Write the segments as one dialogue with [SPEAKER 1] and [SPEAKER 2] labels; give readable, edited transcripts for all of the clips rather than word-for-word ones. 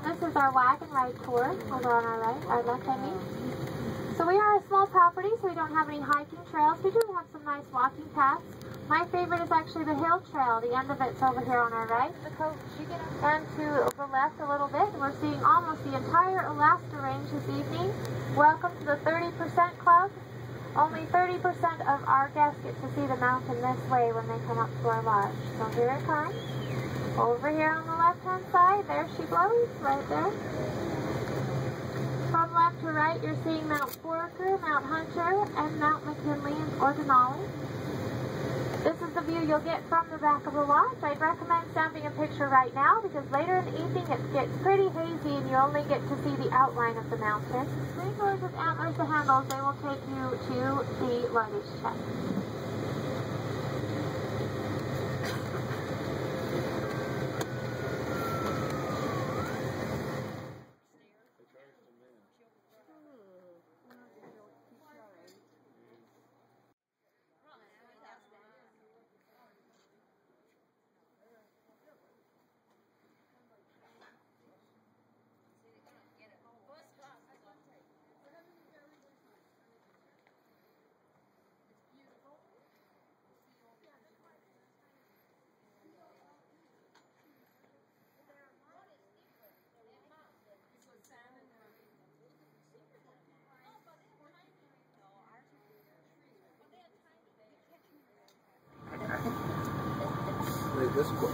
[SPEAKER 1] This is our wagon ride tour over on our right, our left, I mean. So we are a small property, so we don't have any hiking trails. We do have some nice walking paths. My favorite is actually the hill trail. The end of it's over here on our right. And to the left a little bit, we're seeing almost the entire Alaska Range this evening. Welcome to the 30% Club. Only 30% of our guests get to see the mountain this way when they come up to our lodge. So here it comes. Over here on the left-hand side, there she blows, right there. From left to right, you're seeing Mount Foraker, Mount Hunter, and Mount McKinley or Denali. This is the view you'll get from the back of the lodge. I'd recommend snapping a picture right now because later in the evening it gets pretty hazy and you only get to see the outline of the mountain. Screen doors with antlers to handles, they will take you to the luggage check.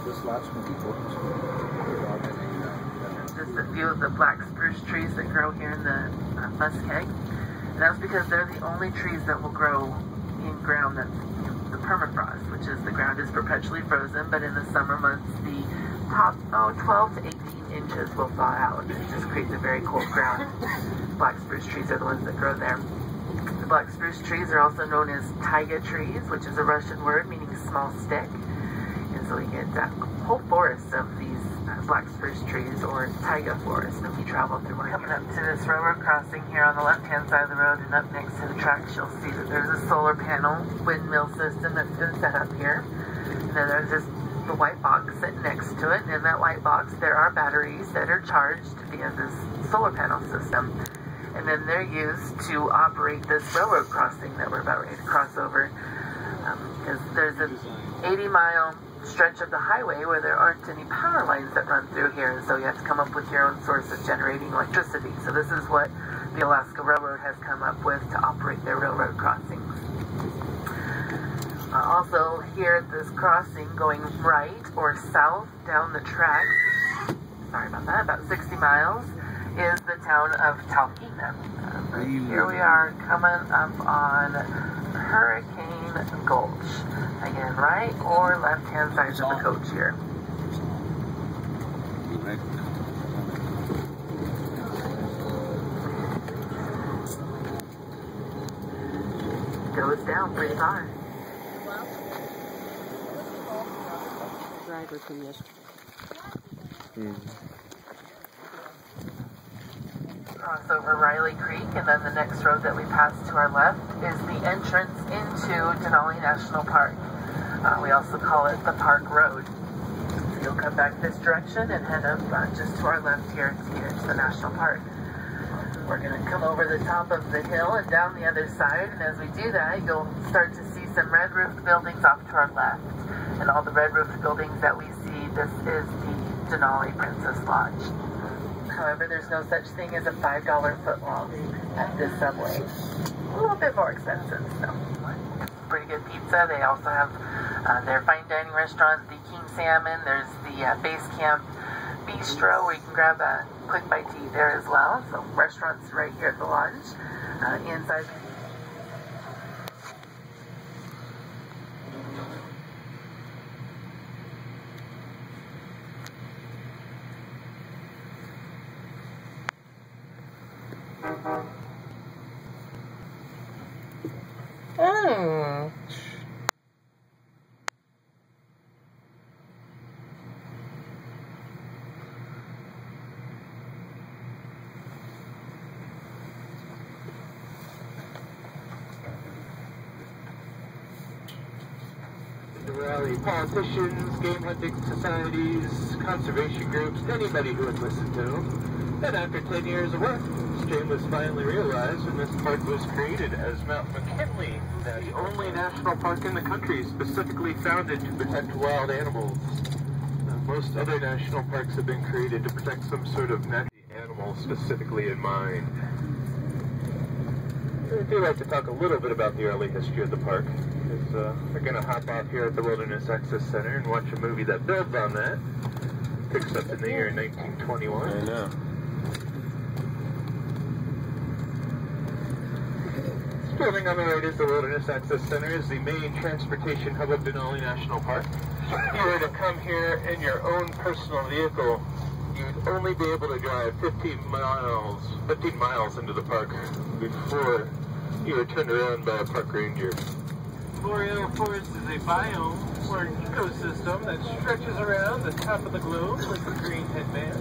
[SPEAKER 2] This last one we booked.
[SPEAKER 3] Just a few of the black spruce trees that grow here in the Muskeg. And that's because they're the only trees that will grow in ground that's the permafrost, which is the ground is perpetually frozen, but in the summer months the top 12 to 18 inches will thaw out. It just creates a very cold ground. Black spruce trees are the ones that grow there. The black spruce trees are also known as taiga trees, which is a Russian word meaning small stick. And so we get whole forests of these black spruce trees, or taiga forests, that we travel through. We're coming up to this railroad crossing here on the left-hand side of the road, and up next to the tracks you'll see that there's a solar panel windmill system that's been set up here. And then there's just the white box sitting next to it, and in that white box there are batteries that are charged via this solar panel system. And then they're used to operate this railroad crossing that we're about ready to cross over. Because there's an 80-mile stretch of the highway where there aren't any power lines that run through here, and so you have to come up with your own source of generating electricity. So this is what the Alaska Railroad has come up with to operate their railroad crossings. Also here at this crossing, going right or south down the track, sorry about that, about 60 miles, is the town of Talkeetna. Here we are coming up on Hurricane Gulch. Again, right or left-hand sides of the coach here. Goes down pretty high.
[SPEAKER 4] Driver from this.
[SPEAKER 3] Cross over Riley Creek, and then the next road that we pass to our left is the entrance into Denali National Park. We also call it the Park Road. So you'll come back this direction and head up just to our left here to get into the National Park. We're going to come over the top of the hill and down the other side, and as we do that, you'll start to see some red-roofed buildings off to our left. And all the red-roofed buildings that we see, this is the Denali Princess Lodge. However, there's no such thing as a $5 footlong at this Subway. A little bit more expensive, so. Pretty good pizza. They also have their fine dining restaurant, the King Salmon. There's the Base Camp Bistro, where you can grab a quick bite to eat there as well. So restaurants right here at the lodge. Inside.
[SPEAKER 4] Rally politicians, game hunting societies, conservation groups, anybody who would listen to them. Then after 10 years of work, Stream was finally realized when this park was created as Mount McKinley, the only national park in the country specifically founded to protect wild animals. Most other national parks have been created to protect some sort of natural animal specifically in mind. I do like to talk a little bit about the early history of the park. We're going to hop off here at the Wilderness Access Center and watch a movie that builds on that. Picks up in the year 1921.
[SPEAKER 2] I know.
[SPEAKER 4] This building on the right is the Wilderness Access Center, is the main transportation hub of Denali National Park. If you were to come here in your own personal vehicle, you'd only be able to drive 15 miles into the park before you were turned around by a park ranger. Boreal forest is a biome or an ecosystem that stretches around the top of the globe with the green headband.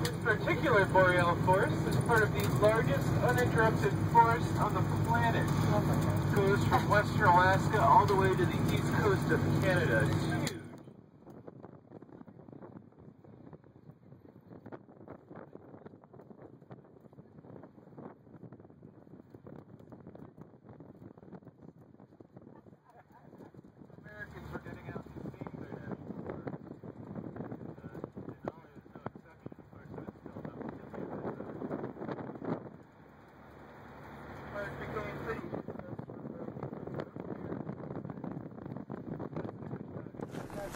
[SPEAKER 4] This particular boreal forest is part of the largest uninterrupted forest on the planet. It goes from western Alaska all the way to the east coast of Canada. It's huge.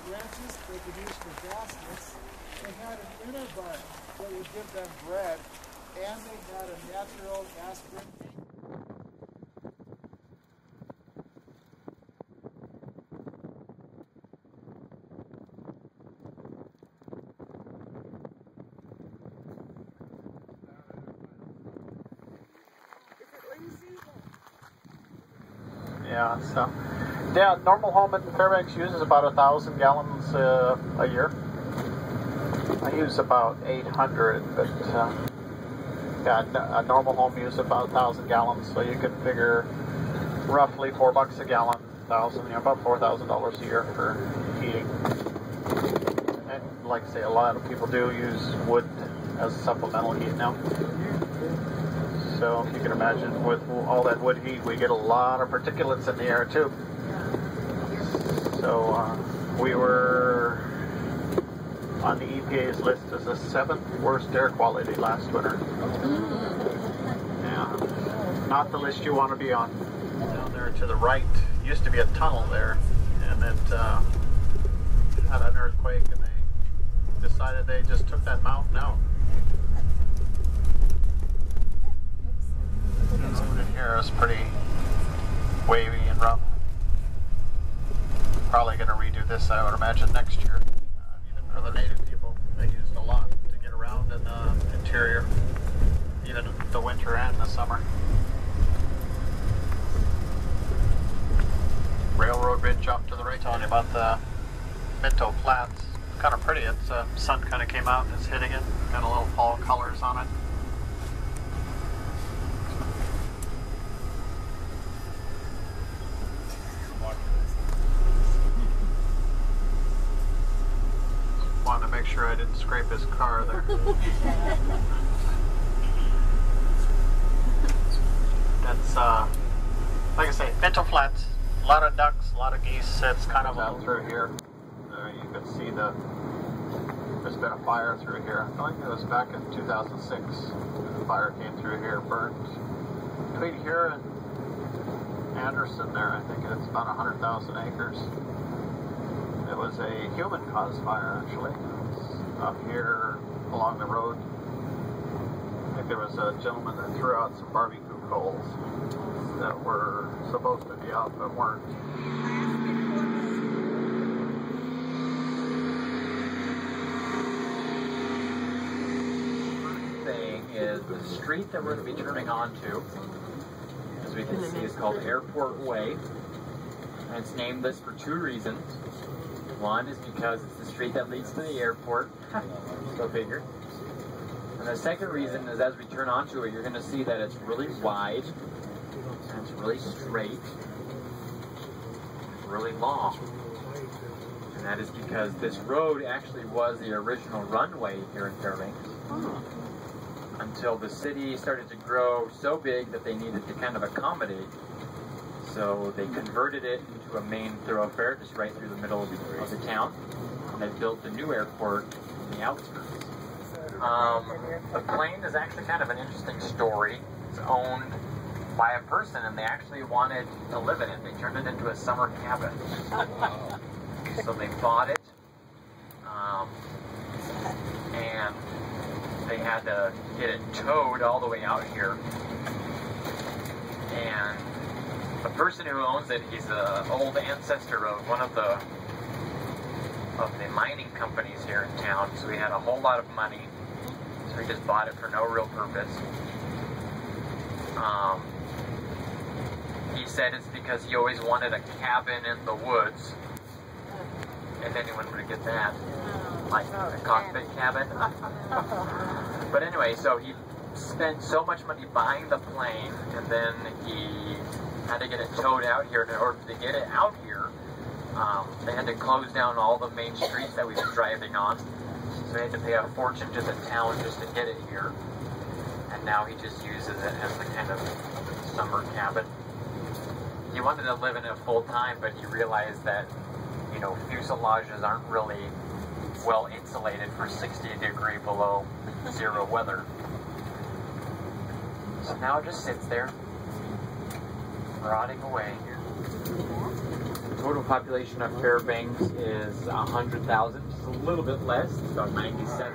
[SPEAKER 2] Branches they could use for gases. They had an inner bark that would give them bread, and they had a natural aspirin.
[SPEAKER 5] Yeah, so yeah, normal home in Fairbanks uses about 1,000 gallons a year. I use about 800, but yeah, a normal home uses about 1,000 gallons, so you can figure roughly $4 a gallon, about $4,000 a year for heating. And like I say, a lot of people do use wood as supplemental heat now. So if you can imagine, with all that wood heat, we get a lot of particulates in the air too. So we were on the EPA's list as the 7th worst air quality last winter. Yeah, not the list you want to be on. Down there to the right used to be a tunnel there, and it had an earthquake, and they decided they just took that mountain out. In here is pretty wavy and rough. Probably going to redo this, I would imagine, next year. Even for the native people, they used a lot to get around in the interior, even the winter and the summer. Railroad bridge up to the right, telling you about the Minto Flats. Kind of pretty. It's sun kind of came out and it's hitting it. Got a little fall colors on it. Wanted to make sure I didn't scrape his car there. That's like I say, Minto Flats. A lot of ducks, a lot of geese. It's kind of out through here. You can see the there's been a fire through here. I think it was back in 2006. The fire came through here, burnt between here and Anderson there. I think it's about 100,000 acres. It was a human-caused fire, actually. It was up here along the road. I think there was a gentleman that threw out some barbecue coals that were supposed to be out but weren't.
[SPEAKER 6] Thing is the street that we're going to be turning onto, as we can see, is called Airport Way, and it's named this for two reasons. One is because it's the street that leads to the airport, go figure. And the second reason is as we turn onto it, you're going to see that it's really wide, and it's really straight, really long. And that is because this road actually was the original runway here in Fairbanks. Until the city started to grow so big that they needed to kind of accommodate. So they converted it into a main thoroughfare just right through the middle of the town. And they built the new airport in the outskirts. The plane is actually kind of an interesting story. It's owned by a person, and they actually wanted to live in it. They turned it into a summer cabin. So they bought it, and they had to get it towed all the way out here. And the person who owns it, he's an old ancestor of one of the mining companies here in town. So he had a whole lot of money. So he just bought it for no real purpose. He said it's because he always wanted a cabin in the woods. If anyone were to get that. Like a cockpit cabin. But anyway, so he spent so much money buying the plane, and then he had to get it towed out here. And in order to get it out here, they had to close down all the main streets that we were driving on. So he had to pay a fortune to the town just to get it here. And now he just uses it as the kind of summer cabin. He wanted to live in it full time, but he realized that, you know, fuselages aren't really well insulated for 60-degree below zero weather. So now it just sits there, rotting away. The total population of Fairbanks is 100,000, just a little bit less, it's about 97.